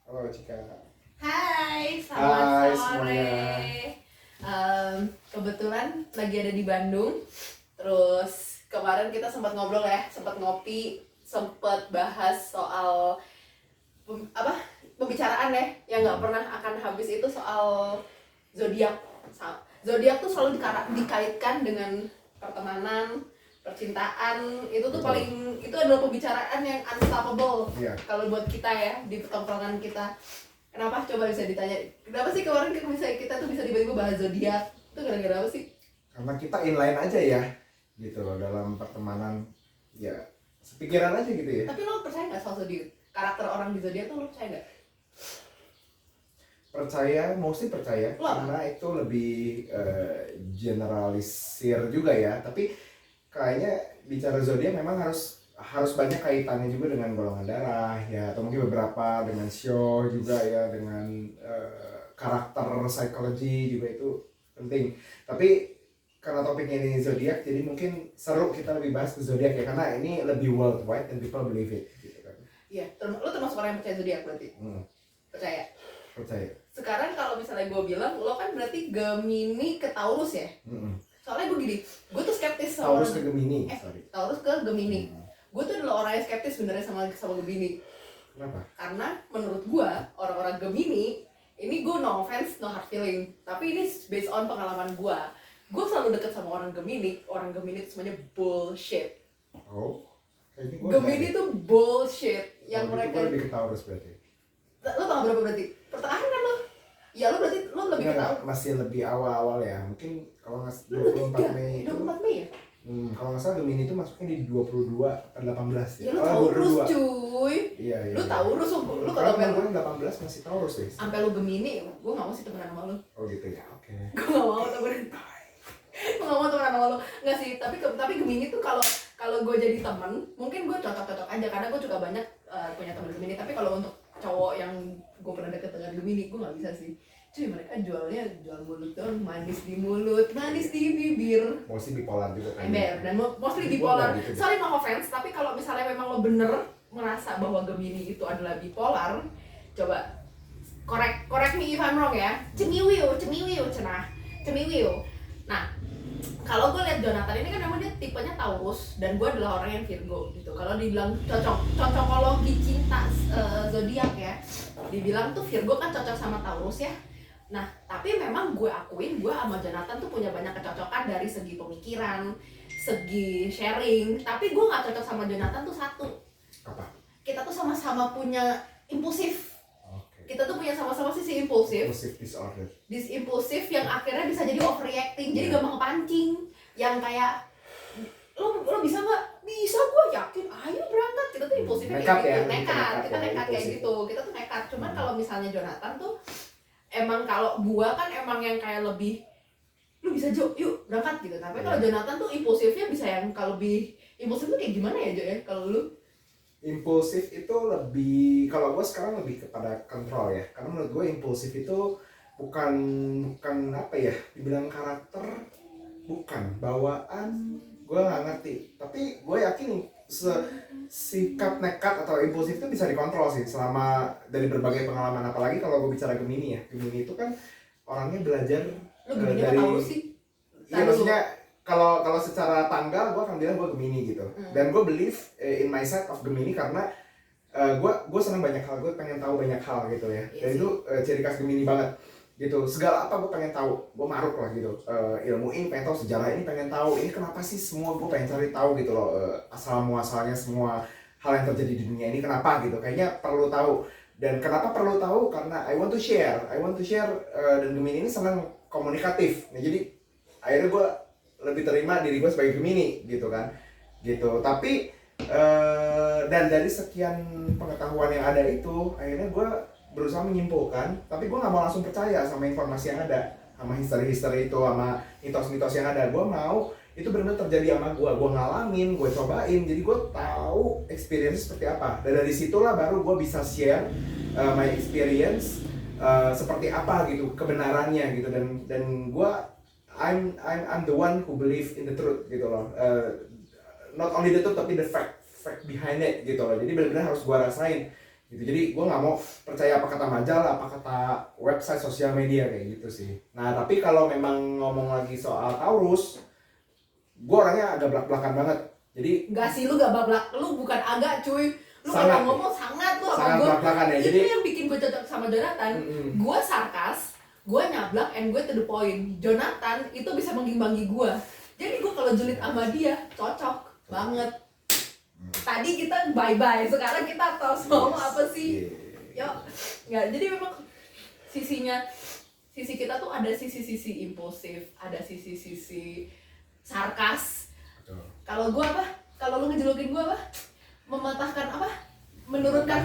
Halo Cika. Hai, selamat Hai sore. semuanya. Kebetulan lagi ada di Bandung. Terus kemarin kita sempat ngobrol ya, sempat ngopi, sempat bahas soal pembicaraan ya, yang nggak pernah akan habis itu soal zodiak. Zodiak tuh selalu dikaitkan dengan pertemanan, percintaan. Itu tuh Betul. itu adalah pembicaraan yang unstoppable. Iya. Kalau buat kita ya di pertongkrongan kita. Kenapa coba bisa ditanya? Kenapa sih kemarin kita tuh bisa tiba-tiba bahas zodiak? Itu gara-gara apa sih? Karena kita inline aja ya, gitu loh dalam pertemanan. Ya, sepikiran aja gitu ya. Tapi lo percaya nggak soal zodiak? Karakter orang di zodiak tuh lo percaya nggak? Percaya, mostly percaya, Lo karena itu lebih generalisir juga ya. Tapi kayaknya bicara zodiak memang harus banyak kaitannya juga dengan golongan darah ya, atau mungkin beberapa dengan show juga ya, dengan karakter psikologi juga itu penting. Tapi karena topiknya ini zodiak, jadi mungkin seru kita lebih bahas ke zodiak ya, karena ini lebih worldwide and people believe it gitu kan. iya, lo termasuk orang yang percaya zodiak berarti? Percaya. Percaya. Sekarang kalau misalnya gue bilang, lo kan berarti Gemini ke Taurus ya? Soalnya gue gini, gue tuh skeptis sama Taurus ke Gemini, sorry. Taurus ke Gemini. Gue tuh adalah orang yang skeptis sebenarnya sama Gemini. Kenapa? Karena menurut gue orang-orang Gemini ini, gue no offense, no hard feeling, tapi ini based on pengalaman gue selalu deket sama orang Gemini itu semuanya bullshit. Oh, kayaknya gue Gemini tuh bullshit yang itu mereka. gue lebih ke Taurus berarti. Lo tau berapa berarti? Pertengahan kan lo? Ya lo berarti lo lebih Enggak, tahu. masih lebih awal-awal ya, mungkin kalau nggak Lo 24 Mei itu 24 Mei ya? kalau nggak salah Gemini itu masuknya di 22 atau 18 ya. Ya lo Taurus cuy. Iya. Lo Taurus, lo kalau kalau gue 18 masih Taurus deh. sampai lo Gemini, gue gak mau sih temenan sama lo. Oh gitu ya, oke. Gue gak mau temenan. Gue gak mau temenan sama lo. Nggak sih, tapi Gemini tuh kalau gue jadi temen, mungkin gue cocok aja karena gue juga banyak punya temen Gemini. Tapi kalau untuk cowok yang gue pernah deket dengan Gemini, gue nggak bisa sih. Cuy, mereka jual mulut doang, manis di mulut, manis di bibir. Mostly bipolar juga kan. Ember dan mostly bipolar. Gitu. Sorry, no offense, tapi kalau misalnya memang lo bener merasa bahwa Gemini itu adalah bipolar, coba correct me if I'm wrong ya. Cemiwiu cenah. Cemiwiu. Nah, kalau gue lihat Jonathan ini kan memang dia tipenya Taurus dan gue adalah orang yang Virgo gitu. Kalau dibilang cocokologi cinta zodiak ya, dibilang tuh Virgo kan cocok sama Taurus ya. Nah, tapi memang gue akuin gue sama Jonathan tuh punya banyak kecocokan dari segi pemikiran, segi sharing. Tapi gue nggak cocok sama Jonathan tuh satu. Apa? Kita tuh sama-sama punya impulsif. Oke. Kita tuh punya sama-sama sisi impulsif. Impulsive disorder. Impulsif yang akhirnya bisa jadi overreacting, jadi gampang kepancing. Yang kayak lo bisa nggak? Bisa, gue yakin. Ayo berangkat. Kita tuh impulsifnya Nekat kayak ya, gitu. Nekat. Kita ya, nekat kayak impulsif. gitu. Kita tuh nekat. Cuman kalau misalnya Jonathan tuh emang, kalau gua kan emang yang kayak lebih lu bisa Jo, yuk berangkat gitu. Tapi kalau Jonathan tuh impulsifnya bisa yang kalau lebih impulsif tuh kayak gimana ya Jo ya kalau lu? Impulsif itu lebih, kalau gue sekarang lebih kepada kontrol ya, karena menurut gue impulsif itu bukan apa ya, dibilang karakter, bukan bawaan, gue nggak ngerti. Tapi gue yakin sikap nekat atau impulsif itu bisa dikontrol sih selama dari berbagai pengalaman. Apalagi kalau gue bicara Gemini ya, Gemini itu kan orangnya belajar Gemini apa Taurus sih? Iya, maksudnya kalau secara tanggal gue akan bilang gue Gemini gitu. Dan gue believe in my side of Gemini karena gue senang banyak hal, gue pengen tahu banyak hal gitu ya. Dan itu ciri khas Gemini banget gitu. Segala apa gue pengen tahu, gue maruk lah gitu. Ilmu ini pengen tahu, sejarah ini pengen tahu, ini kenapa sih semua gue pengen cari tahu gitu loh. Asal muasalnya semua hal yang terjadi di dunia ini kenapa gitu. Kayaknya perlu tahu. Dan kenapa perlu tahu? Karena I want to share. Dan Gemini ini senang komunikatif. Nah, jadi akhirnya gue lebih terima diri gue sebagai Gemini gitu kan, gitu. Tapi dan dari sekian pengetahuan yang ada itu, akhirnya gue berusaha menyimpulkan, tapi gue nggak mau langsung percaya sama informasi yang ada, sama history itu, sama mitos-mitos yang ada. Gue mau itu benar-benar terjadi sama gue ngalamin, gue cobain, jadi gue tahu experience seperti apa. Dan dari situlah baru gue bisa share my experience seperti apa gitu, kebenarannya gitu. Dan gue I'm the one who believe in the truth gitu loh. Not only the truth tapi the fact behind it gitu loh. Jadi benar-benar harus gue rasain. gitu. Jadi gue nggak mau percaya apa kata majalah, apa kata website sosial media kayak gitu sih. Nah tapi kalau memang ngomong lagi soal Taurus, gue orangnya agak belak-belakan banget. Jadi Enggak sih, lu gak bablak, lu bukan agak cuy. Lu sangat, kalau ngomong sangat tuh sama sangat gue. belak-belakan ya. Itu Jadi yang bikin gue cocok sama Jonathan. Gue sarkas, gue nyablak, and gue to the point. Jonathan itu bisa mengimbangi gue. Jadi gue kalau julid sama dia cocok banget. Tadi kita bye-bye, sekarang kita tahu mau apa sih. Yuk, nggak, jadi memang sisi kita tuh ada sisi-sisi impulsif, ada sisi-sisi sarkas. Kalau gue apa? Kalau lu ngejelukin gue apa? Mematahkan apa? Menurunkan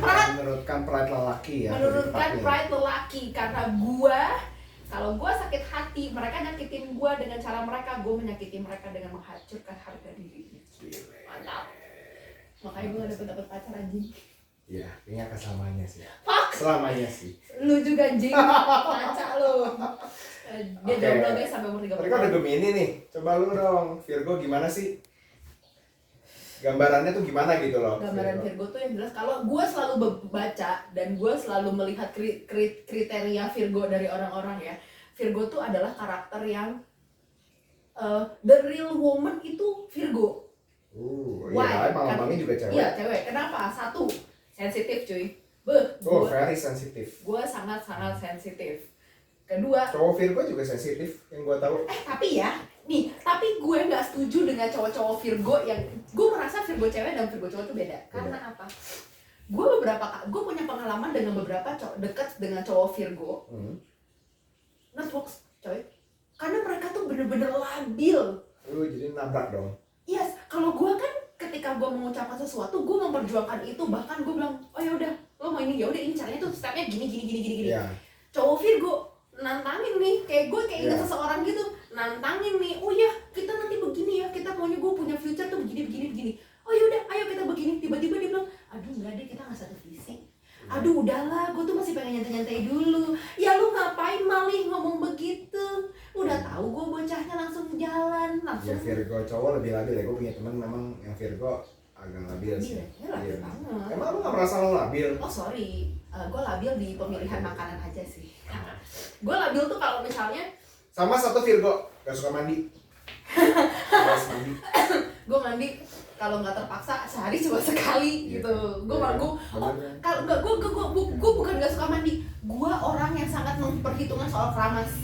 pride lelaki ya. menurunkan pride lelaki. Karena gue, kalau gue sakit hati, mereka nyakitin gue dengan cara mereka, gue menyakiti mereka dengan menghancurkan harga diri. Mantap. Makanya gue gak dapet pacar anjing. Iya, kayaknya kesamanya sih. Fuck! Selamanya sih. Lu juga anjing, ngaca lu. Dia Oke. jomblo guys sampai umur 30 Tadi kan udah Gemini nih, coba lu dong, Virgo gimana sih? Gambarannya tuh gimana gitu loh? Gambaran Virgo tuh yang jelas, kalau gue selalu baca dan gue selalu melihat kriteria Virgo dari orang-orang ya. Virgo tuh adalah karakter yang the real woman itu Virgo. Iya, emang lambangnya juga cewek. Iya, cewek. Kenapa? Satu, sensitif cuy. Very sensitif. Gue sangat-sangat sensitif. Kedua, Cowok Virgo juga sensitif, yang gua tahu. tapi gue nggak setuju dengan cowok-cowok Virgo yang gue merasa Virgo cewek dan Virgo cowok itu beda. Karena apa? Gue punya pengalaman dengan beberapa dekat dengan cowok Virgo. Not works, coy. Karena mereka tuh bener-bener labil. Jadi nabrak dong. Yes, kalau gue kan ketika gue mengucapkan sesuatu, gue memperjuangkan itu. Bahkan gue bilang, oh ya udah, lo mau ini ya udah, ini caranya tuh stepnya gini. Iya. Cowok Virgo nantangin nih, kayak gue ingat seseorang gitu, nantangin nih, oh ya kita nanti begini ya, kita maunya gue punya future tuh begini. Oh yaudah, ayo kita begini. Tiba-tiba dia bilang, aduh enggak deh, kita nggak satu visi. Aduh udahlah, gue tuh masih pengen nyantai-nyantai dulu. Ya lu ngapain malih ngomong begitu? Udah tahu gue bocahnya langsung jalan, langsung. Ya Virgo cowok lebih labil ya, gue punya teman memang yang Virgo agak labil sih. Iya, labil banget. Emang lu nggak merasa lo labil? Oh sorry, gue labil di pemilihan makanan aja sih. Gue labil tuh kalau misalnya Sama satu Virgo, gak suka mandi. Males mandi. gue mandi kalau nggak terpaksa sehari cuma sekali gitu. Gue bukan nggak suka mandi. Gue orang yang sangat memperhitungkan soal keramas.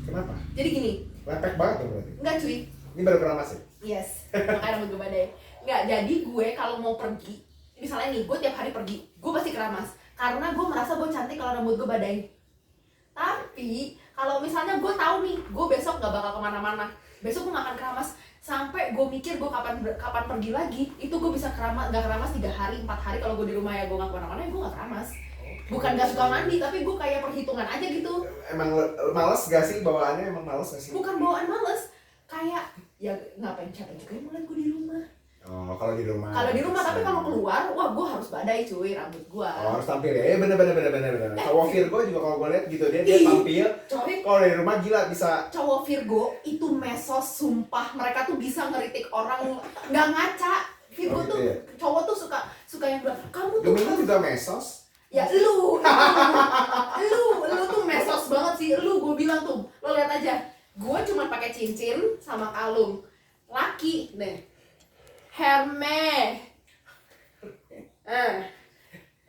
Kenapa? Jadi gini, Lepek banget dong berarti. nggak cuy. Ini baru keramas ya? Yes, makanya nama gue badai. Nggak, jadi gue kalau mau pergi, misalnya nih, gue tiap hari pergi, gue pasti keramas. Karena gue merasa gue cantik kalau rambut gue badai. Tapi kalau misalnya gue tahu nih, gue besok nggak bakal kemana-mana, besok gue nggak akan keramas. Sampai gue mikir gue kapan pergi lagi, itu gue bisa nggak keramas 3 hari, 4 hari. Kalau gue di rumah ya gue nggak kemana-mana, ya gue nggak keramas. Bukan nggak suka mandi, tapi gue kayak perhitungan aja gitu. Emang males gak sih bawaannya? Emang males gak sih? Bukan bawaan males, kayak ya ngapain capek juga yang ngeliat gue di rumah. Oh, kalau di rumah. Tapi kalau keluar, wah gue harus badai cuy rambut gue. Oh, harus tampil ya? Bener. Cowok Virgo juga kalau gue lihat gitu, dia tampil. Coy, Kalau dari rumah gila bisa. cowok Virgo itu mesos, sumpah. Mereka tuh bisa ngeritik orang, nggak ngaca. Virgo tuh, cowok tuh suka yang bilang, kamu tuh Gemini juga mesos. ya lu tuh mesos banget sih. Gue bilang tuh, lo lihat aja, gue cuma pakai cincin sama kalung. Laki nih, Hermes,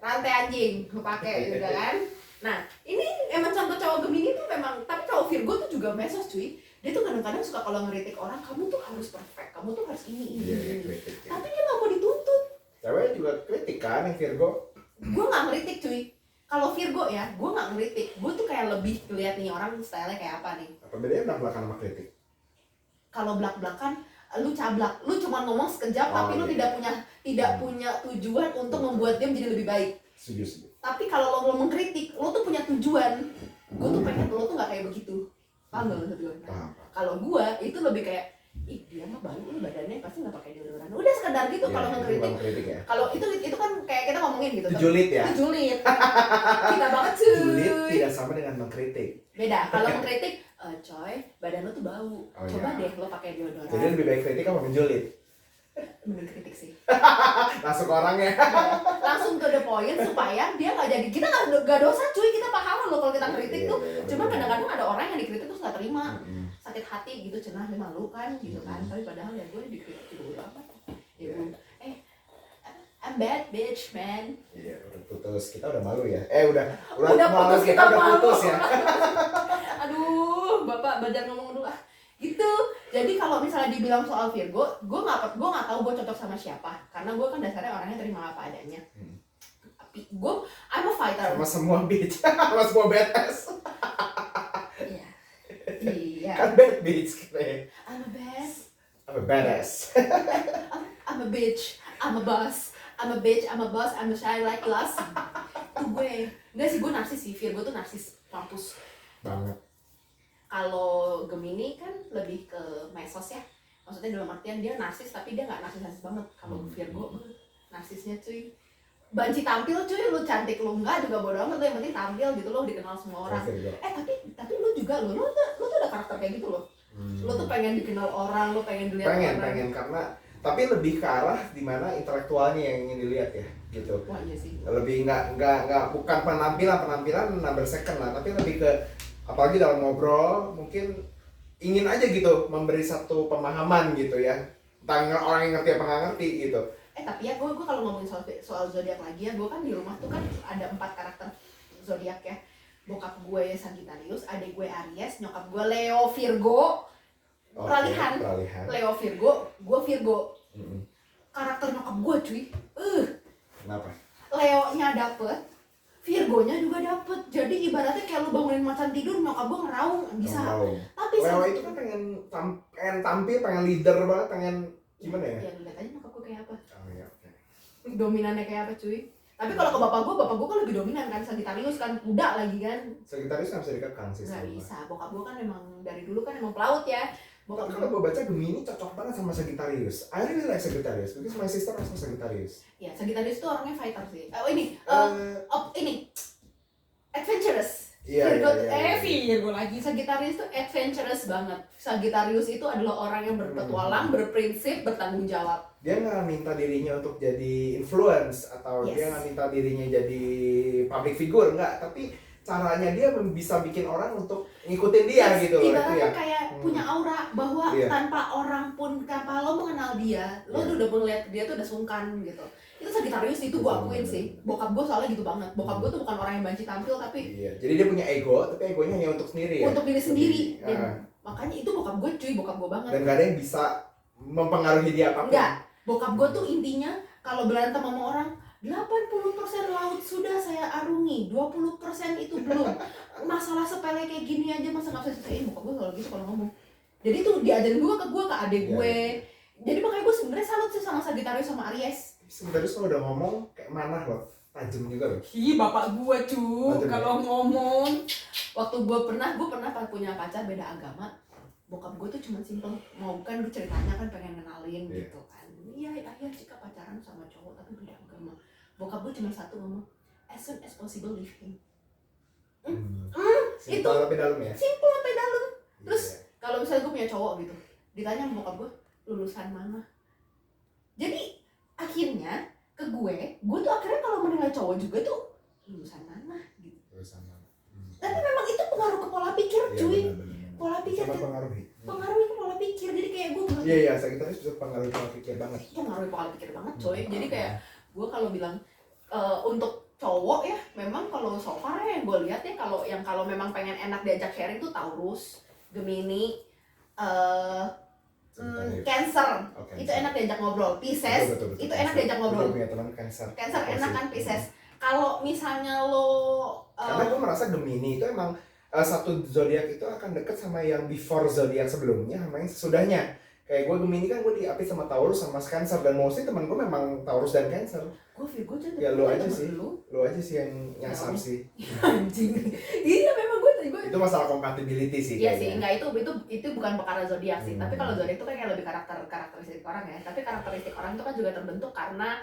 rantai anjing gue pakai juga kan. Nah ini emang contoh cowok Gemini tuh memang, tapi cowok Virgo tuh juga mesos cuy. Dia tuh kadang-kadang suka kalau ngeritik orang, kamu tuh harus perfect, kamu tuh harus ini. Tapi dia nggak mau dituntut. Cewek juga kritik kan yang Virgo. Gue nggak ngeritik cuy. Kalau Virgo ya, gue nggak ngeritik. Gue tuh kayak lebih lihat nih orang stylenya kayak apa nih. Apa bedanya belak-belakan sama kritik? Kalau belak-belakan, lu cablak, lu cuma ngomong sekejap, tapi lu tidak punya tujuan untuk membuat dia menjadi lebih baik. Setuju. Tapi kalau lo mengkritik, lo tuh punya tujuan. Gue tuh pengen lo tuh nggak kayak begitu. Paham nggak lo tujuan? Kalau gue itu lebih kayak, ih dia mah baru badannya pasti nggak pakai deodoran. Udah sekedar gitu. Kalau mengkritik. Ya. Kalau itu kan kayak kita ngomongin gitu. Itu julid ya? Itu julid. Kita banget cuy. Julid tidak sama dengan mengkritik. Beda. Kalau mengkritik, coy, badan lo tuh bau. Coba deh lo pakai deodoran. Jadi lebih baik kritik apa menjulid? Mending kritik sih. Masuk orangnya. Ya, langsung to the point supaya dia nggak jadi, kita nggak dosa cuy, kita pahala loh kalau kita kritik tuh. Cuma kadang-kadang ada orang yang dikritik terus nggak terima, sakit hati gitu, cenah dia malu kan gitu kan. Tapi padahal ya gue dikritik juga apa ya gue, I'm bad bitch man. Iya, udah putus, kita udah malu ya. Udah putus, kita malu. putus ya. Aduh, bapak belajar ngomong dulu ah. Gitu. Jadi kalau misalnya dibilang soal Virgo, gue nggak tahu gue cocok sama siapa, karena gue kan dasarnya orangnya terima apa adanya. Tapi I'm a fighter. Sama semua bitch, sama semua badass. Iya. Kan bad bitch gitu ya. I'm a Badass. I'm a bitch. I'm a boss. I'm a bitch. I'm a boss. I'm a shy like glass. Itu gue. Enggak sih, gue narsis sih. Virgo tuh narsis mampus Banget. Kalau Gemini kan lebih ke mesos ya, maksudnya dalam artian dia narsis tapi dia nggak narsis banget. Kalau Virgo narsisnya cuy, banci tampil cuy, lu cantik lu enggak juga bodo amat, lu yang penting tampil gitu, lo dikenal semua orang. Tapi lu juga lu tuh ada karakter kayak gitu loh. Lu tuh pengen dikenal orang, lu pengen dilihat orang. Pengen karena tapi lebih ke arah dimana intelektualnya yang ingin dilihat ya gitu. Wah iya sih. Lebih nggak bukan penampilan number second lah, tapi lebih ke apalagi dalam ngobrol mungkin ingin aja gitu memberi satu pemahaman gitu ya, tentang orang yang ngerti apa nggak ngerti gitu. Tapi ya gue kalau ngomongin soal zodiak lagi ya, gue kan di rumah tuh kan ada 4 karakter zodiak ya. Bokap gue Sagittarius, adik gue Aries, nyokap gue Leo Virgo. Peralihan. Leo Virgo, gue Virgo. Karakter nyokap gue cuy. Kenapa? Leo-nya dapet, Virgonya juga dapet. Jadi ibaratnya kayak lu bangunin macan tidur, nyokap gue ngeraung bisa. Tapi Leo itu kan pengen tampil, pengen leader banget, pengen gimana ya? Ya lu lihat aja nyokap gue kayak apa. Oh iya, oke. Dominannya kayak apa cuy. Tapi kalau ke bapak gue kan lebih dominan kan, Sagittarius kan, kuda lagi kan. Sagittarius nggak bisa dikekang sih. Nggak bisa, bokap gue kan emang dari dulu kan emang pelaut ya. Tapi kalau gue baca Gemini cocok banget sama Sagittarius. I really like Sagittarius because my sister also Sagittarius. Ya, Sagittarius tuh orangnya fighter sih. Ini adventurous. Virgo lagi. Sagittarius tuh adventurous banget. Sagittarius itu adalah orang yang berpetualang, berprinsip, bertanggung jawab. Dia nggak minta dirinya untuk jadi influence atau dia nggak minta dirinya jadi public figure, nggak. Tapi caranya dia bisa bikin orang untuk ngikutin dia gitu loh. Ibaratnya kayak punya aura bahwa tanpa orang pun, tanpa lo mengenal dia, lo udah melihat dia tuh udah sungkan gitu. Itu Sagittarius itu gue akuin sih. Bokap gue soalnya gitu banget. Bokap gue tuh bukan orang yang banci tampil tapi jadi dia punya ego, tapi egonya hanya untuk sendiri ya. Untuk diri sendiri. Dan makanya itu bokap gue cuy, bokap gue banget. Dan gak ada yang bisa mempengaruhi dia apapun. Enggak. Bokap gue tuh intinya kalau berantem sama orang 80% laut sudah saya arungi, 20% itu belum. Masalah sepele kayak gini aja masa nggak bisa selesaiin. Bokap gue kalau gitu kalau ngomong. Jadi tuh diajarin gue ke adik gue. Jadi makanya gue sebenarnya salut sih sama Sagittarius sama Aries. Sagittarius kalau udah ngomong kayak mana loh, tajam juga loh. Bapak gue kalau ngomong. Waktu gue pernah punya pacar beda agama. Bokap gue tuh cuma simpel, mau kan ceritanya kan pengen kenalin gitu kan. Iya jika pacaran sama cowok tapi beda agama. Bokap gue cuma satu ngomong, as soon as possible leave him. Simpel tapi dalam ya? Simpel tapi dalam. Terus kalau misalnya gue punya cowok gitu, ditanya sama bokap gue, lulusan mana? Jadi akhirnya ke gue tuh akhirnya kalau menilai cowok juga tuh lulusan mana gitu. Lulusan mana? Tapi memang itu pengaruh ke pola pikir cuy. Pola pikir sama pengaruhi ke pola pikir. Jadi kayak gue Sagittarius bisa pengaruhi pola pikir banget. Pengaruhi pola pikir banget coy. Jadi kayak gue kalau bilang untuk cowok ya, memang kalau so far ya yang gue lihat ya, kalau memang pengen enak diajak sharing tuh Taurus, Gemini, Cancer. Itu enak diajak ngobrol. Pisces betul. itu enak diajak ngobrol. Gue punya teman Cancer Enak kan Pisces. Kalau misalnya lo karena gue merasa Gemini itu emang satu zodiak itu akan deket sama yang before zodiak sebelumnya sama yang sesudahnya. Kayak gue Gemini kan gue diapit sama Taurus sama Cancer, dan mostly teman gue memang Taurus dan Cancer. Gue Virgo aja. Ya lu aja sih yang nyasar sih. Anjing. Iya memang gue itu masalah compatibility sih. Iya sih, enggak itu bukan perkara zodiak sih. Tapi kalau zodiak itu kan kayak lebih karakteristik orang ya. Tapi karakteristik orang itu kan juga terbentuk karena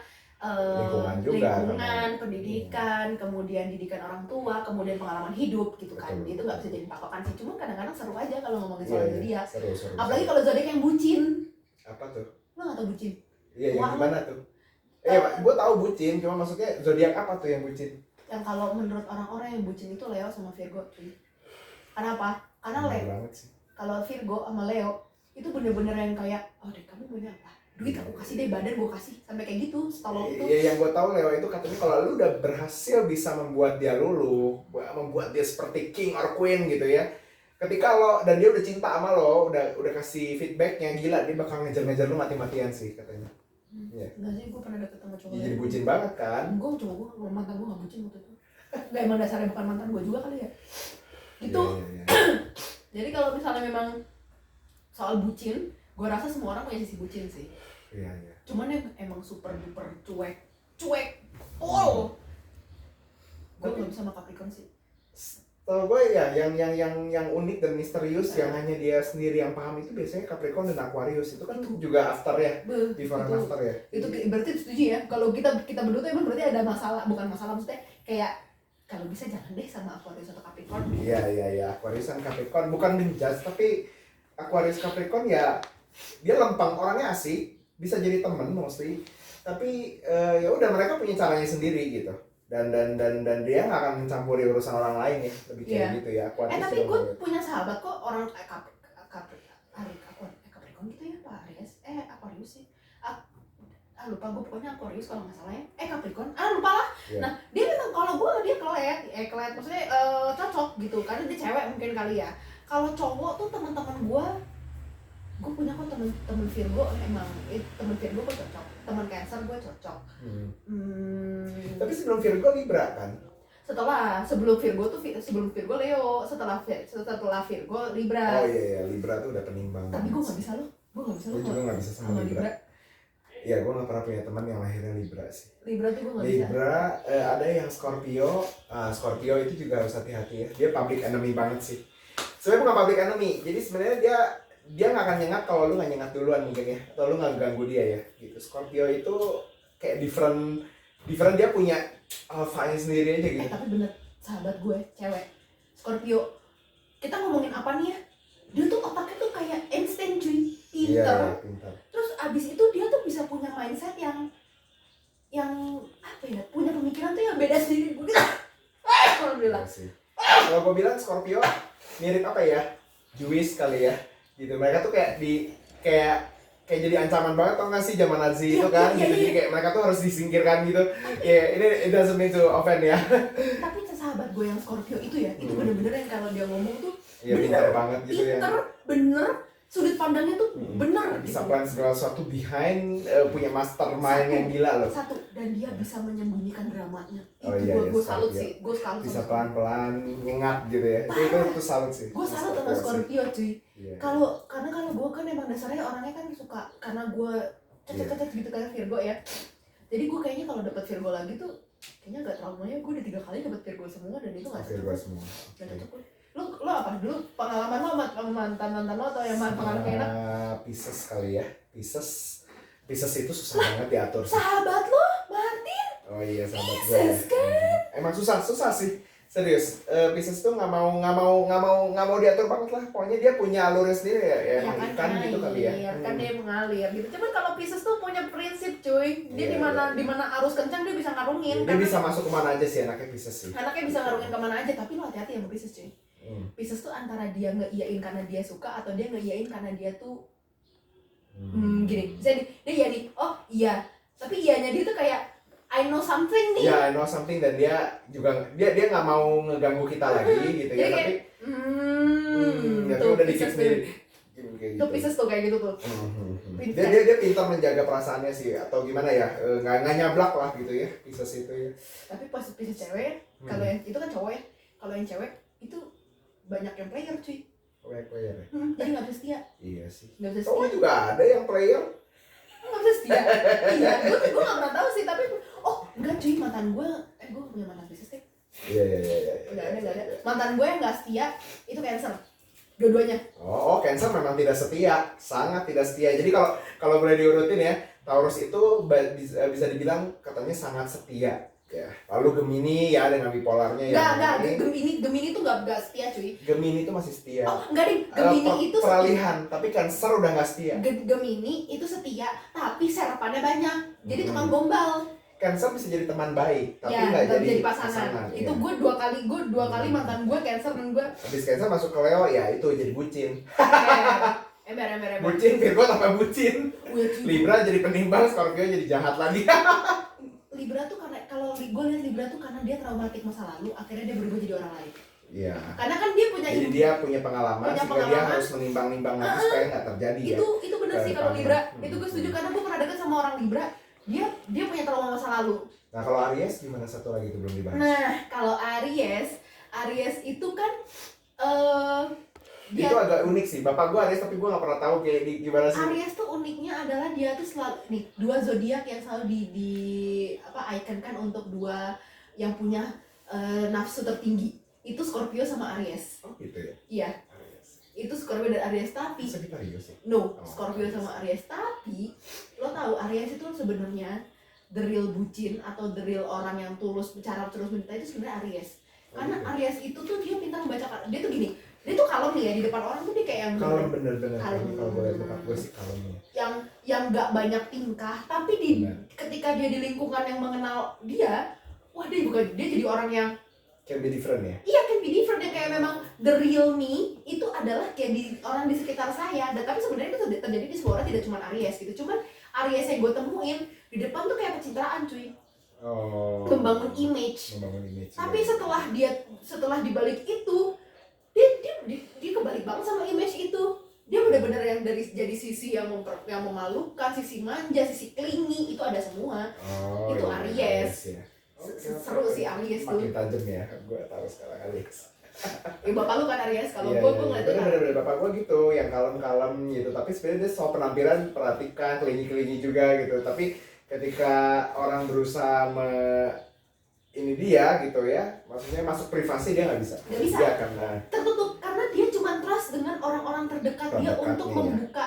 lingkungan, pendidikan, kemudian didikan orang tua, kemudian pengalaman hidup gitu kan. Itu nggak bisa jadi patokan sih. Cuma kadang-kadang seru aja kalau ngomongin soal zodiak. Apalagi kalau zodiak yang bucin. Apa tuh? Lo nggak tau bucin? Iya, yang Wah, gimana tuh? Gue tahu bucin, cuma maksudnya zodiak apa tuh yang bucin? yang kalau menurut orang-orang yang bucin itu Leo sama Virgo cuy. Kenapa? Karena Bener Leo, banget sih. kalau Virgo sama Leo itu bener-bener yang kayak, oh deh kamu maunya apa? Duit aku kasih deh, badan gue kasih, sampai kayak gitu, setolong itu. Iya, yang gue tahu Leo itu katanya kalau lu udah berhasil bisa membuat dia luluh, membuat dia seperti king or queen gitu ya. Ketika lo dan dia udah cinta sama lo, udah kasih feedbacknya, gila dia bakal ngejar-ngejar lu mati-matian sih katanya. Iya. Enggak sih, gue pernah deket sama cowok. Jadi bucin banget kan? Gue cowok gue, mantan gue gak bucin waktu itu. Gak, emang dasarnya bukan mantan gue juga kali ya. Gitu. Iya. Jadi kalau misalnya memang soal bucin, gue rasa semua orang punya sisi bucin sih. Iya. Cuman yang emang super duper cuek, all. Gue gak bisa sama Capricorn sih. Kalau gue ya yang unik dan misterius yang hanya dia sendiri yang paham itu biasanya Capricorn dan Aquarius itu kan juga after ya, before and after ya. Itu berarti setuju ya? Kalau kita berdua tuh emang berarti ada masalah, bukan masalah maksudnya kayak kalau bisa jangan deh sama Aquarius atau Capricorn. Iya, Aquarius dan Capricorn bukan menjudge, tapi Aquarius Capricorn ya dia lempeng, orangnya asik, bisa jadi temen mostly, tapi ya udah mereka punya caranya sendiri gitu. Dan dia nggak akan mencampuri urusan orang lain ya, lebih kayak gitu ya. Aquarius Tapi juga gue gitu. punya sahabat kok orang Capricorn gitu ya Pak Aries, Aquarius sih. Lupa gue, pokoknya Aquarius kalau nggak salah ya. Capricorn, lupa lah. Iya. Nah dia memang kalau gue dia kelet maksudnya cocok gitu karena dia cewek mungkin kali ya. Kalau cowok tuh teman-teman gue punya kok temen Virgo, emang temen Virgo gue cocok, temen Cancer gue cocok. Tapi sebelum Virgo Libra kan? Sebelum Virgo Leo, setelah Virgo Libra. Oh iya, Libra tuh udah pening banget. Tapi gue nggak bisa loh, Gue juga nggak bisa sama Libra. Iya, gue nggak pernah punya teman yang lahirnya Libra sih. Libra tuh gue nggak bisa. Libra, ada yang Scorpio. Scorpio itu juga harus hati-hati ya. Dia public enemy banget sih. Sebenarnya bukan public enemy. Jadi sebenarnya dia nggak akan nyengat kalau lu nggak nyengat duluan mungkin ya. Atau lu nggak ganggu dia ya. Gitu. Scorpio itu kayak different dia punya alpha-nya sendiri aja gitu. Tapi bener, sahabat gue cewek Scorpio, kita ngomongin apa nih ya? Dia tuh otaknya tuh kayak instant cuy, pinter. Iya, pinter. Terus abis itu dia tuh bisa punya mindset yang apa ya? Punya pemikiran tuh yang beda sendiri. Gue gitu. Alhamdulillah. Iya, kalau gue bilang Scorpio mirip apa ya? Jewish kali ya. Gitu. Mereka tuh kayak jadi ancaman banget, tau gak sih zaman Nazi itu kan? Iya. Jadi kayak mereka tuh harus disingkirkan gitu. Ini it doesn't mean to offend ya. Tapi sahabat gue yang Scorpio itu ya, itu bener-bener yang kalau dia ngomong tuh Iya, pintar banget gitu ya. Bener, sudut pandangnya tuh bener. Bisa gitu. plan segala sesuatu behind, punya mastermind yang gila loh. Satu, dan dia bisa menyembunyikan dramanya. Oh Itu iya, gue iya, salut iya. sih, gue salut. Bisa pelan-pelan nyengat gitu ya. Itu salut sih. Gue salut sama Scorpio cuy. Iya. Karena kalau gue kan emang dasarnya orangnya kan suka, karena gue cecet gitu kayak Virgo ya. Jadi gue kayaknya kalau dapet Virgo lagi tuh kayaknya gak traumanya. Gue udah 3 kali dapet Virgo semua dan itu gak Virgo cocok. semua. Gak cocok gue. Lo apa dulu pengalaman lo sama mantan lo atau yang pengalaman enak? Pisces kali ya. Pisces itu susah banget diatur sih. Sahabat lo Martin. Oh iya, sahabat gue. Pisces kan. Emang susah sih. Serius, Pisces tuh nggak mau diatur banget lah. Pokoknya dia punya alurnya sendiri ya emang ikan gitu kali ya. Kan dia mengalir gitu. Cuman kalau Pisces tuh punya prinsip cuy. Dia di mana arus kencang dia bisa ngarungin. Dia bisa masuk kemana aja sih anaknya Pisces sih. Anaknya bisa ngarungin kemana aja, tapi lo hati-hati sama Pisces cuy. Pisces tuh antara dia ngeiyain karena dia suka atau dia ngeiyain karena dia tuh gini. Misalnya dia iya nih, oh iya. Tapi iyanya dia tuh kayak I know something nih. Ya, I know something dan dia nggak mau ngeganggu kita lagi gitu ya, tapi tuh udah dikit Pisces sendiri. tuh Pisces tuh kayak gitu tuh. Dia pintar menjaga perasaannya sih atau gimana ya, nggak nyablak lah gitu ya Pisces itu ya. Tapi pas Pisces cewek, kalau yang itu kan cowok ya, kalau yang cewek itu banyak yang player cuy. Player ya. Jadi nggak bisa setia. Iya sih. Nggak bisa Cowok setia. juga ada yang player. Nggak bisa setia. Iya, gue nggak pernah tahu sih, tapi enggak cuy, mantan gue punya mantan Pisces deh. Iya. Nggak ada. Mantan gue yang nggak setia itu Cancer. Dua-duanya. Oh, Cancer memang tidak setia, sangat tidak setia. Jadi kalau boleh diurutin ya, Taurus itu bisa dibilang katanya sangat setia. Ya, lalu Gemini ya dengan bipolarnya ya. Enggak, Gemini tuh enggak setia cuy. Gemini itu masih setia. Oh, enggak deh, Gemini itu peralihan, tapi Cancer udah nggak setia. Gemini itu setia, tapi serapannya banyak. Jadi tukang gombal. Cancer bisa jadi teman baik, tapi Ya, nggak nggak jadi pasangan. Itu ya. gue dua kali mantan gue Cancer dan gue. Habis Cancer masuk ke Leo ya itu jadi bucin. Ember. Bucin, Virgo tambah bucin. Wih, Libra jadi penimbang, Scorpio jadi jahat lagi. Libra tuh karena kalau gue lihat Libra tuh karena dia traumatik masa lalu, akhirnya dia berubah jadi orang lain. Iya. Karena kan dia punya Jadi dia punya pengalaman, sehingga dia harus menimbang-nimbang nanti supaya nggak terjadi ya. Itu benar sih kalau Libra. Itu gue setuju karena gue pernah dekat sama orang Libra. Dia punya trauma masa lalu. Nah kalau Aries gimana, satu lagi itu belum dibahas. Nah kalau Aries itu kan itu agak unik sih. Bapak gue Aries tapi gue nggak pernah tahu kayak gimana sih. Aries tuh uniknya adalah dia tuh selalu nih dua zodiak yang selalu di ikonkan untuk dua yang punya nafsu tertinggi. Itu Scorpio sama Aries. Oh gitu ya. Iya. Aries. Itu Scorpio dan Aries tapi Sagittarius ya. no, Scorpio sama Aries tapi lo tahu Aries itu sebenarnya the real bucin atau the real orang yang tulus bicara terus mencinta itu sebenarnya Aries. Karena Aries itu tuh dia pintar membaca, dia tuh gini, dia tuh kalem nih ya di depan orang tuh dia kayak yang Kalem bener-bener. kalem. Kalau gue lihat bokap gue sih kalemnya. yang nggak banyak tingkah tapi ketika dia di lingkungan yang mengenal dia, wah dia jadi orang yang Can be different ya. iya can be different yang kayak memang the real me itu adalah kayak di orang di sekitar saya. Dan tapi sebenarnya itu terjadi di semua orang, tidak cuma Aries gitu. Cuman Aries yang gue temuin di depan tuh kayak pencitraan cuy. Oh. Membangun image. Tapi setelah dibalik itu dia kebalik banget sama image itu. Dia benar-benar yang dari jadi sisi yang memalukan, sisi manja, sisi clingy itu ada semua. Oh, itu iya, Aries. Ya. Seru sih Aries tuh. Makin tajam ya, gue tahu sekarang Aries. Bapak lu kan Aries, kalau Iya, gue iya, ngeliatnya bener-bener bapak gue gitu, yang kalem-kalem gitu. Tapi sebenarnya dia soal penampilan perhatikan, kelingi-kelingi juga gitu. Tapi ketika orang berusaha ini dia gitu ya, maksudnya masuk privasi dia nggak bisa. Nggak bisa. Dia akan tertutup karena dia cuma trust dengan orang-orang terdekat dia untuk Terdekatnya, ya. membuka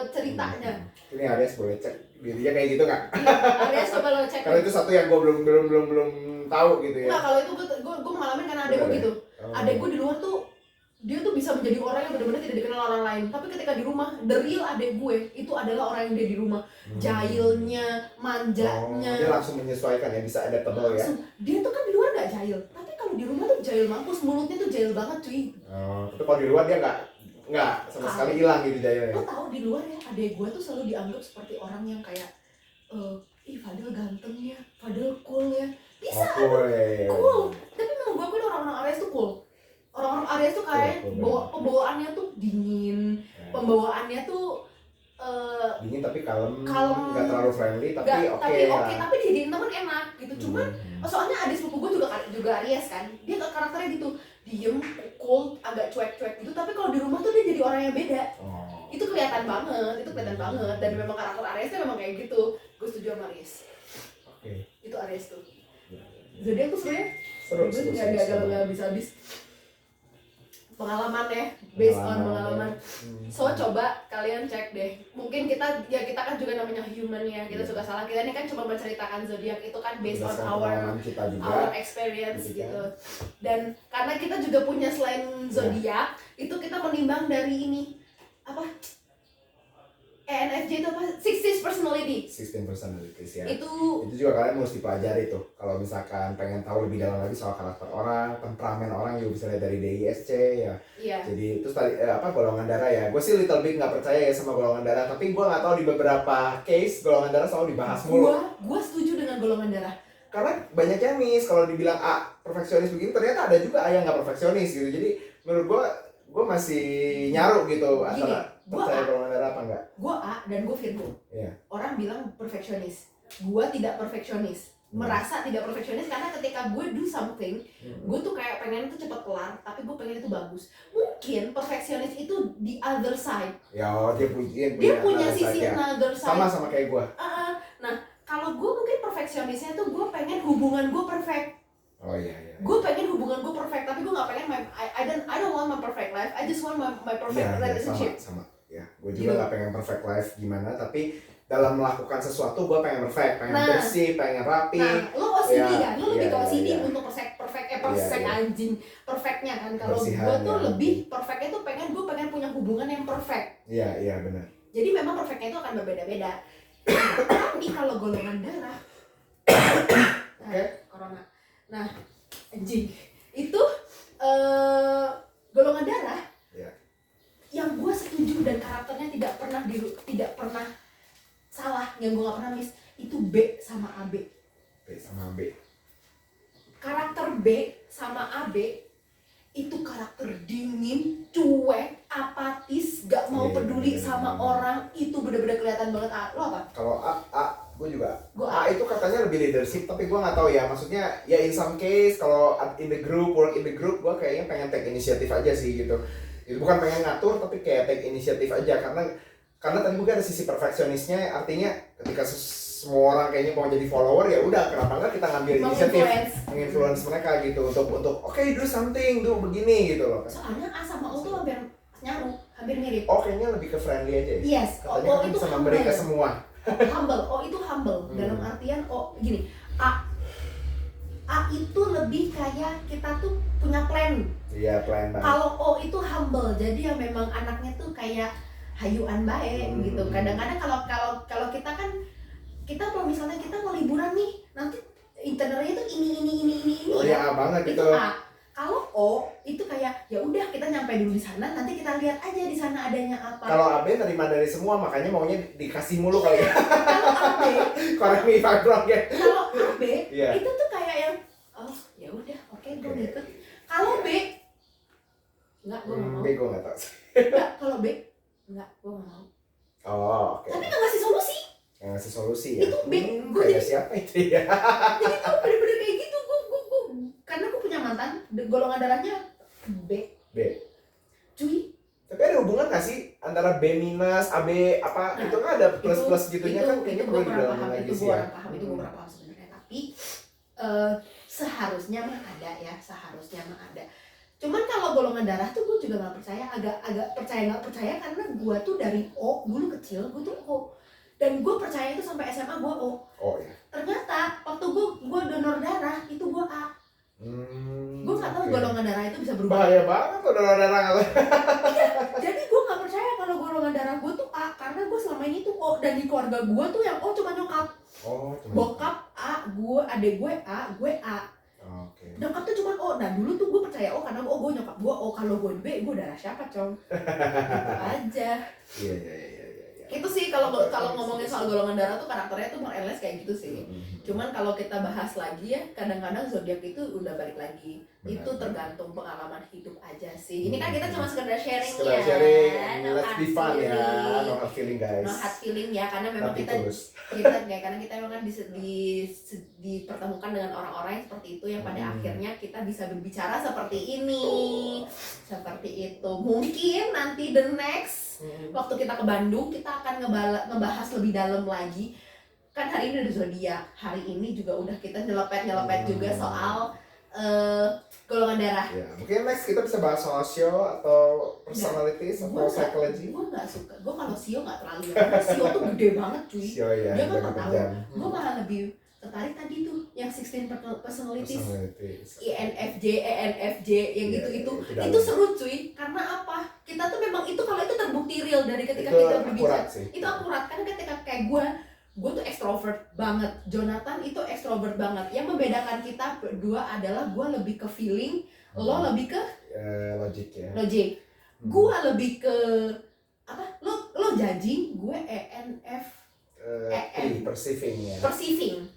ceritanya. Ini Aries boleh cek dirinya kayak gitu nggak? Iya, Aries coba lo cek. Karena itu satu yang gue belum tahu gitu ya. Nggak, kalau itu gue ngalamin karena adek gue gitu. Adek gue di luar tuh dia tuh bisa menjadi orang yang benar-benar tidak dikenal orang lain. Tapi ketika di rumah, the real adek gue itu adalah orang yang dia di rumah. Jahilnya, manjanya. Dia langsung menyesuaikan ya, bisa adaptable ya. Dia tuh kan di luar nggak jahil, tapi kalau di rumah tuh jahil mampus, mulutnya tuh jahil banget cuy. Tapi kalau di luar dia nggak sama sekali hilang gitu jahilnya. Lo tau di luar ya, adek gue tuh selalu dianggap seperti orang yang kayak ih Fadel ganteng ya, Fadel cool ya. Bisa cool, ya. Cool. Tapi menurut gue orang-orang Aries tuh cool. Orang-orang Aries tuh kayak pembawaannya tuh dingin, pembawaannya tuh dingin tapi kalem, kalem, nggak terlalu friendly tapi oke, tapi dijadiin temen enak gitu. Cuman soalnya adik sepupu gue juga Aries kan, dia karakternya gitu, diem, cool, agak cuek-cuek gitu. Tapi kalau di rumah tuh dia jadi orang yang beda. Itu kelihatan banget, dan memang karakter Aries memang kayak gitu. Gue setuju sama Aries. Itu Aries tuh. Zodiak tuh sebenarnya seru. Nggak bisa habis. Pengalaman ya, based on pengalaman. So coba kalian cek deh. Mungkin kita kan juga namanya human ya, kita suka salah. Kita ini kan cuma menceritakan zodiak itu kan based on our experience gitu. Dan karena kita juga punya selain zodiak, itu kita menimbang dari ini apa? ENFJ itu apa? 16 personalities ya. Itu juga kalian mesti pelajari tuh. Kalau misalkan pengen tahu lebih dalam lagi soal karakter orang, temperamen orang juga bisa lihat dari DISC ya. Iya. Jadi terus tadi golongan darah ya. Gue sih little bit nggak percaya ya sama golongan darah, tapi gue nggak tahu di beberapa case golongan darah selalu dibahas mulu. Gue setuju dengan golongan darah. Karena banyak yang miss, kalau dibilang perfeksionis begini, ternyata ada juga yang nggak perfeksionis gitu. Jadi menurut gue masih nyaru gitu antara percaya golongan darah apa enggak. Gue A dan gue Virgo. Iya. Orang bilang perfeksionis, gue tidak perfeksionis. Merasa tidak perfeksionis karena ketika gue do something, gue tuh kayak pengen itu cepet kelar, tapi gue pengen itu bagus. Mungkin perfeksionis itu the other side. Ya, dia punya sisi another side. Sama kayak gue. Nah, kalau gue mungkin perfeksionisnya tuh gue pengen hubungan gue perfect. Oh iya. Gue pengen hubungan gue perfect, tapi gue nggak pengen I don't want my perfect life. I just want my perfect relationship. Sama. Ya, gue juga nggak pengen perfect life gimana, tapi dalam melakukan sesuatu gue pengen perfect, pengen bersih, pengen rapi. Nah, lo OCD kan? Lo lebih ke Iya, OCD iya. untuk perfect anjing. Perfectnya kan. Kalau gue Bersihan, tuh ya. lebih perfectnya tuh gue pengen punya hubungan yang perfect. Iya benar. Jadi memang perfectnya itu akan berbeda-beda. Tapi kalau golongan darah, corona. Nah, anjing itu golongan darah yang gue setuju dan karakternya tidak pernah salah, yang gue gak pernah miss itu B sama AB. Karakter B sama AB itu karakter dingin, cuek, apatis, gak mau peduli sama orang. Itu bener-bener kelihatan banget. Lo apa? Kalau gue juga. Gua A itu katanya lebih leadership, tapi gue nggak tahu ya. Maksudnya ya in some case kalau in the group, work in the group, gue kayaknya pengen take initiative aja sih gitu. Itu bukan pengen ngatur, tapi kayak take initiative aja karena tadi mungkin ada sisi perfeksionisnya. Artinya ketika semua orang kayaknya mau jadi follower, ya udah kenapa nggak kita ngambil inisiatif, menginfluence mereka gitu untuk oke, do something, do begini gitu loh. Soalnya A sama O tuh hampir mirip. Oh, kayaknya lebih ke friendly aja ya. Yes, katanya O kan itu bisa memberi ke semua. Humble. O itu humble. Dalam artian gini, A itu lebih kayak kita tuh punya plan. Iya, plan banget. Kalau O itu humble, jadi yang memang anaknya tuh kayak hayuan baik gitu. Kadang-kadang kalau kita kan, kita kalau misalnya kita mau liburan nih, nanti itinerary itu ini. Oh ya, banget itu itu. A. Kalau O itu kayak ya udah kita nyampe dulu di sana, nanti kita lihat aja di sana adanya apa. Kalau AB nerima dari semua, makanya maunya dikasih mulu kali ya. Kalau AB, correct me if I'm wrong ya. Kalau AB itu tuh kayak yang ya udah oke, gue ngikut. Kalau B enggak, gue nggak mau. B gue nggak tahu. Enggak, kalau B enggak, gue nggak mau. Oh, oke. Tapi nggak ngasih solusi. Ngasih solusi ya. Itu B. Gue kayak jadi siapa itu ya? Jadi tuh bener-bener kayak gitu. Gue karena gue punya mantan, golongan darahnya B. Cuy. Tapi ada hubungan nggak sih antara B minus, AB apa? Itu kan ada plus gitunya kan kayaknya perlu didalamin lagi sih ya. Itu gue paham sebenarnya. Tapi seharusnya mah ada. Cuman kalau golongan darah tuh gue juga nggak percaya, agak percaya nggak percaya, karena gue tuh dari O dulu kecil gue tuh O, dan gue percaya itu sampai SMA gue O. Oh ya. Ternyata waktu gue donor darah itu gue A. Gue nggak tahu golongan darah itu bisa berubah. Bahaya banget tuh donor darah kalau. Jadi gue nggak percaya kalau golongan darah gue tuh A, karena gue selama ini tuh O, dan di keluarga gue tuh yang O cuma nyokap. Bokap A, adek gue A, gue A. Nyokap tuh cuma O. Nah dulu tuh gue percaya O karena gue nyokap gue O. Kalau gue B, gue darah siapa, Cong? Gitu aja. Iya. Itu sih kalau ngomongin soal golongan darah tuh karakternya tuh more or less kayak gitu sih. Cuman kalau kita bahas lagi ya, kadang-kadang zodiak itu udah balik lagi. Itu tergantung pengalaman hidup aja sih. Ini kan kita cuma sekedar sharing ya. Let's be fun ya. No hard feeling guys. No hard feeling ya, karena memang karena kita memang kan dipertemukan dengan orang-orang yang seperti itu, yang pada akhirnya kita bisa berbicara seperti ini. Seperti itu. Mungkin nanti the next waktu kita ke Bandung, kita akan ngebahas lebih dalam lagi. Kan hari ini udah zodiak, hari ini juga udah kita nyelepet juga soal golongan darah. Ya, mungkin next kita bisa bahas soal sio atau personalities atau psychology. Gue nggak suka. Gue kalau sio nggak terlalu ya, karena sio tuh gede banget cuy. Sio ya. Dia kan tahu. Gue malah lebih tertarik tadi tuh yang 16 personalities. INFJ, ENFJ yang gitu-gitu. Itu seru cuy. Karena apa? Kita tuh memang itu, kalau itu terbukti real dari ketika kita berbicara. Itu akurat. Karena ketika kayak gue tuh extrovert banget. Jonathan itu extrovert banget. Yang membedakan kita berdua adalah gue lebih ke feeling, lo lebih ke logik ya. Gue lebih ke apa? Lo judging, gue ENF. Perceiving.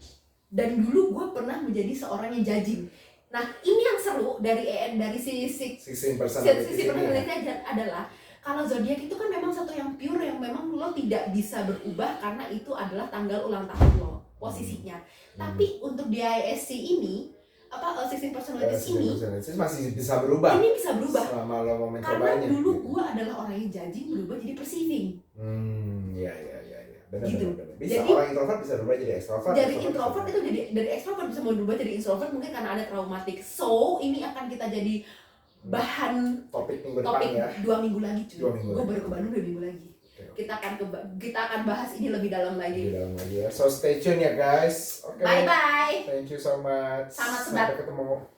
Dan dulu gue pernah menjadi seorang yang judging. Nah ini yang seru dari sisi personality adalah kalau zodiak itu kan memang satu yang pure, yang memang lo tidak bisa berubah karena itu adalah tanggal ulang tahun lo posisinya. Tapi untuk di ISC ini 16 personalities ini masih bisa berubah. Ini bisa berubah. Selama lo mau mencobanya. Karena dulu gue adalah orang yang judging berubah jadi perceiving. Iya. Benar. Bisa jadi, orang introvert bisa berubah jadi extrovert. Jadi introvert itu jadi dari extrovert bisa berubah jadi introvert, mungkin karena ada traumatik. So ini akan kita jadi bahan topik minggu depan ya. 2 minggu lagi cuy. Gue baru ke Bandung 2 minggu lagi. Kita akan bahas ini lebih dalam Di lagi. dalam lagi ya. So stay tune ya guys. Oke. Bye bye. Thank you so much. Selamat sebat. Sampai ketemu.